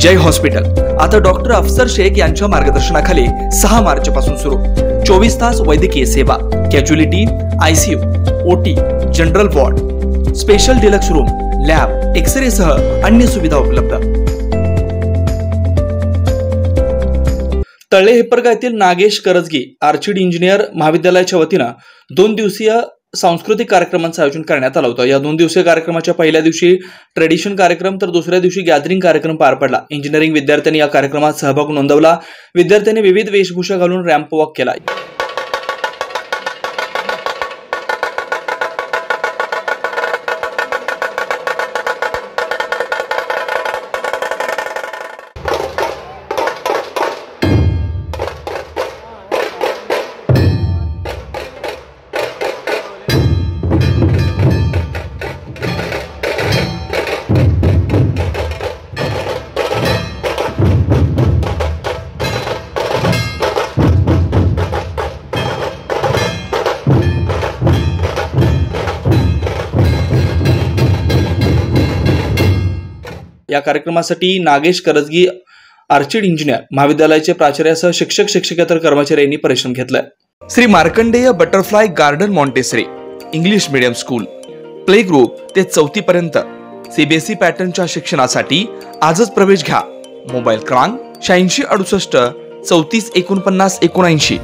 जय hospital आता doctor अफसर शेख यांच्या मार्गदर्शनाखाली 6 मार्च पासून सुरू 24 तास वैद्यकीय सेवा, casualty, ICU, OT, general ward, special deluxe room, lab, X ray सह अन्य सुविधा उपलब्ध। तळे हेपरगा येथील नागेश करजगी आर्चिड इंजिनियर महाविद्यालयाच्या वतीने 2 दिवसीय सांस्कृतिक कार्यक्रमांचे आयोजन करण्यात आलं होतं। या 2 दिवसीय कार्यक्रमाच्या पहिल्या दिवशी ट्रेडिशन कार्यक्रम तर दुसऱ्या दिवशी गॅदरिंग कार्यक्रम पार पडला। इंजिनिअरिंग विद्यार्थ्यांनी या कार्यक्रमात सहभाग नोंदवला। विद्यार्थ्यांनी विविध वेशभूषा घालून रॅम्प वॉक केला। या कार्यक्रमासाठी नागेश करजगी आर्चिड इंजिनियर महाविद्यालयाचे प्राचार्यासह शिक्षक शिक्षकेतर कर्मचाऱ्यांनी परिश्रम घेतले। Shri Markandeya butterfly garden Montessori English medium school play group ते 4थी पर्यंत सीबीएसई पॅटर्नच्या शिक्षणासाठी आजच प्रवेश घ्या। मोबाईल क्रमांक 8668 34 49 79।